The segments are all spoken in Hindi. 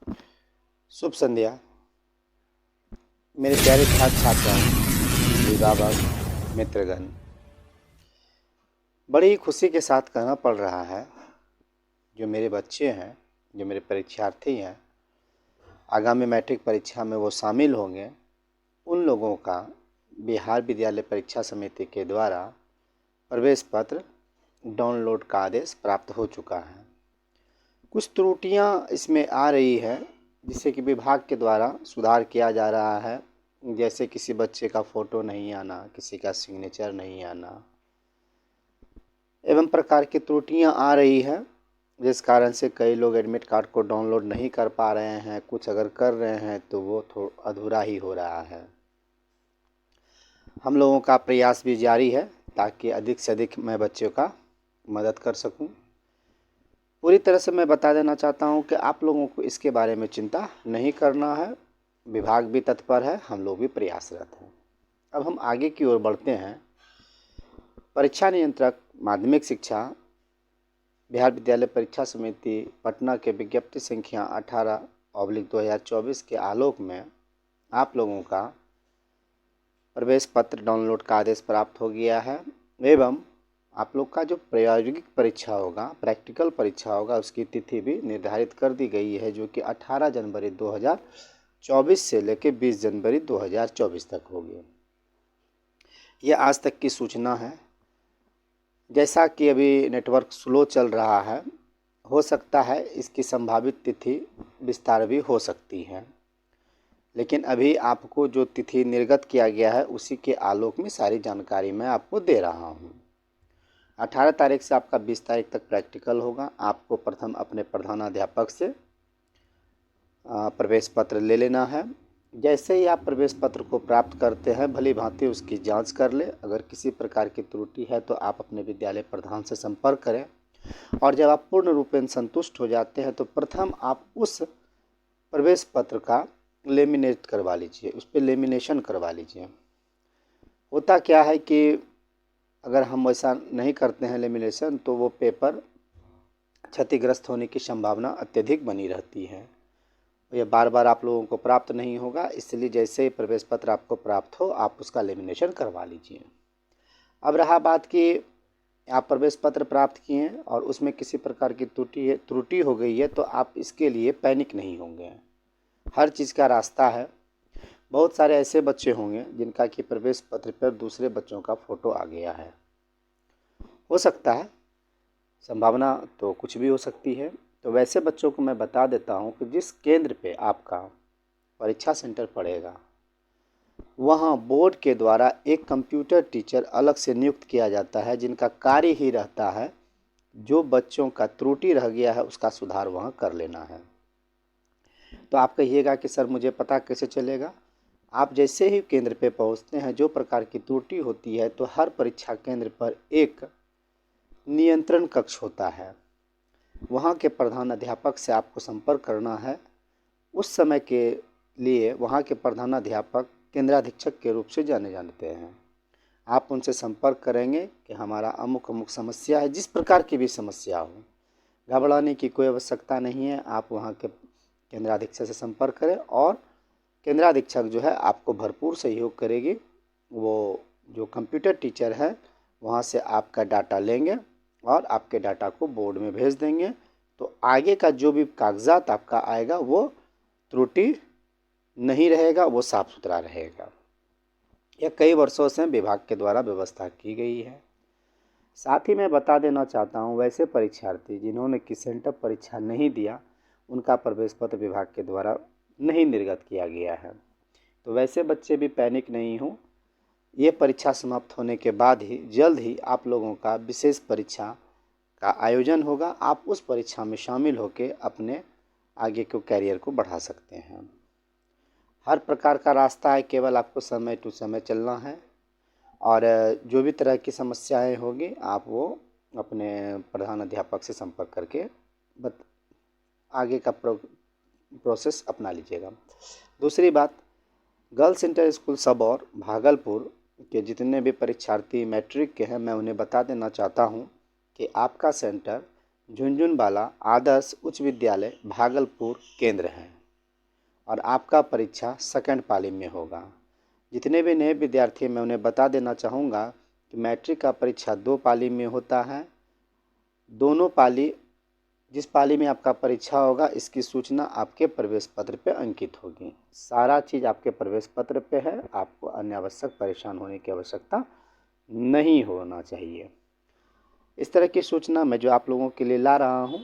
शुभ संध्या मेरे प्यारे छात्र छात्राओं, अभिभावक, मित्रगण। बड़ी खुशी के साथ कहना पड़ रहा है, जो मेरे बच्चे हैं, जो मेरे परीक्षार्थी हैं, आगामी मैट्रिक परीक्षा में वो शामिल होंगे, उन लोगों का बिहार विद्यालय परीक्षा समिति के द्वारा प्रवेश पत्र डाउनलोड का आदेश प्राप्त हो चुका है। कुछ त्रुटियां इसमें आ रही है, जिससे कि विभाग के द्वारा सुधार किया जा रहा है। जैसे किसी बच्चे का फ़ोटो नहीं आना, किसी का सिग्नेचर नहीं आना, एवं प्रकार की त्रुटियां आ रही है, जिस कारण से कई लोग एडमिट कार्ड को डाउनलोड नहीं कर पा रहे हैं। कुछ अगर कर रहे हैं तो वो थोड़ा अधूरा ही हो रहा है। हम लोगों का प्रयास भी जारी है ताकि अधिक से अधिक मैं बच्चों का मदद कर सकूं। पूरी तरह से मैं बता देना चाहता हूं कि आप लोगों को इसके बारे में चिंता नहीं करना है। विभाग भी तत्पर है, हम लोग भी प्रयासरत हैं। अब हम आगे की ओर बढ़ते हैं। परीक्षा नियंत्रक माध्यमिक शिक्षा बिहार विद्यालय परीक्षा समिति पटना के विज्ञप्ति संख्या 18/2024 के आलोक में आप लोगों का प्रवेश पत्र डाउनलोड का आदेश प्राप्त हो गया है। एवं आप लोग का जो प्रायोगिक परीक्षा होगा, प्रैक्टिकल परीक्षा होगा, उसकी तिथि भी निर्धारित कर दी गई है, जो कि 18 जनवरी 2024 से लेकर 20 जनवरी 2024 तक होगी। यह आज तक की सूचना है। जैसा कि अभी नेटवर्क स्लो चल रहा है, हो सकता है इसकी संभावित तिथि विस्तार भी हो सकती है, लेकिन अभी आपको जो तिथि निर्गत किया गया है उसी के आलोक में सारी जानकारी मैं आपको दे रहा हूँ। 18 तारीख से आपका 20 तारीख तक प्रैक्टिकल होगा। आपको प्रथम अपने प्रधानाध्यापक से प्रवेश पत्र ले लेना है। जैसे ही आप प्रवेश पत्र को प्राप्त करते हैं, भली भांति उसकी जांच कर ले। अगर किसी प्रकार की त्रुटि है तो आप अपने विद्यालय प्रधान से संपर्क करें, और जब आप पूर्ण रूपेण संतुष्ट हो जाते हैं तो प्रथम आप उस प्रवेश पत्र का लेमिनेट करवा लीजिए, उस पर लेमिनेशन करवा लीजिए। होता क्या है कि अगर हम वैसा नहीं करते हैं लेमिनेशन, तो वो पेपर क्षतिग्रस्त होने की संभावना अत्यधिक बनी रहती है। यह बार बार आप लोगों को प्राप्त नहीं होगा, इसलिए जैसे ही प्रवेश पत्र आपको प्राप्त हो आप उसका लेमिनेशन करवा लीजिए। अब रहा बात कि आप प्रवेश पत्र प्राप्त किए हैं और उसमें किसी प्रकार की त्रुटि हो गई है, तो आप इसके लिए पैनिक नहीं होंगे। हर चीज़ का रास्ता है। बहुत सारे ऐसे बच्चे होंगे जिनका कि प्रवेश पत्र पर दूसरे बच्चों का फ़ोटो आ गया है। हो सकता है, संभावना तो कुछ भी हो सकती है। तो वैसे बच्चों को मैं बता देता हूं कि जिस केंद्र पे आपका परीक्षा सेंटर पड़ेगा, वहां बोर्ड के द्वारा एक कंप्यूटर टीचर अलग से नियुक्त किया जाता है, जिनका कार्य ही रहता है जो बच्चों का त्रुटि रह गया है उसका सुधार वहां कर लेना है। तो आप कहिएगा कि सर मुझे पता कैसे चलेगा? आप जैसे ही केंद्र पे पहुंचते हैं, जो प्रकार की त्रुटि होती है, तो हर परीक्षा केंद्र पर एक नियंत्रण कक्ष होता है। वहाँ के प्रधान अध्यापक से आपको संपर्क करना है। उस समय के लिए वहाँ के प्रधानाध्यापक केंद्राधीक्षक के रूप से जाने जाते हैं। आप उनसे संपर्क करेंगे कि हमारा अमुक अमुक समस्या है, जिस प्रकार की भी समस्या हो, घबराने की कोई आवश्यकता नहीं है। आप वहाँ के केंद्राधीक्षक से संपर्क करें और केंद्राधीक्षक जो है आपको भरपूर सहयोग करेगी। वो जो कंप्यूटर टीचर है वहाँ से आपका डाटा लेंगे और आपके डाटा को बोर्ड में भेज देंगे। तो आगे का जो भी कागजात आपका आएगा वो त्रुटि नहीं रहेगा, वो साफ सुथरा रहेगा। यह कई वर्षों से विभाग के द्वारा व्यवस्था की गई है। साथ ही मैं बता देना चाहता हूँ, वैसे परीक्षार्थी जिन्होंने कि सेंटर परीक्षा नहीं दिया, उनका प्रवेश पत्र विभाग के द्वारा नहीं निर्गत किया गया है। तो वैसे बच्चे भी पैनिक नहीं हों। ये परीक्षा समाप्त होने के बाद ही जल्द ही आप लोगों का विशेष परीक्षा का आयोजन होगा। आप उस परीक्षा में शामिल होकर अपने आगे के कैरियर को बढ़ा सकते हैं। हर प्रकार का रास्ता है, केवल आपको समय टू समय चलना है। और जो भी तरह की समस्याएं होगी आप वो अपने प्रधान अध्यापक से संपर्क करके आगे का प्रोसेस अपना लीजिएगा। दूसरी बात, girls inter school Sabour Bhagalpur के जितने भी परीक्षार्थी मैट्रिक के हैं, मैं उन्हें बता देना चाहता हूं कि आपका सेंटर झुनझुनवाला आदर्श उच्च विद्यालय भागलपुर केंद्र है और आपका परीक्षा सेकंड पाली में होगा। जितने भी नए विद्यार्थी मैं उन्हें बता देना चाहूँगा कि मैट्रिक का परीक्षा 2 पाली में होता है। दोनों पाली, जिस पाली में आपका परीक्षा होगा इसकी सूचना आपके प्रवेश पत्र पे अंकित होगी। सारा चीज़ आपके प्रवेश पत्र पे है, आपको अनावश्यक परेशान होने की आवश्यकता नहीं होना चाहिए। इस तरह की सूचना मैं जो आप लोगों के लिए ला रहा हूँ,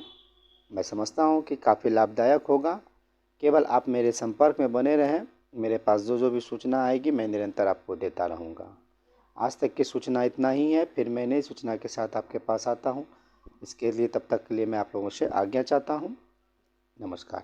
मैं समझता हूँ कि काफ़ी लाभदायक होगा। केवल आप मेरे संपर्क में बने रहें, मेरे पास जो भी सूचना आएगी मैं निरंतर आपको देता रहूँगा। आज तक की सूचना इतना ही है, फिर मैं नई सूचना के साथ आपके पास आता हूँ। इसके लिए तब तक के लिए मैं आप लोगों से आज्ञा चाहता हूँ। नमस्कार।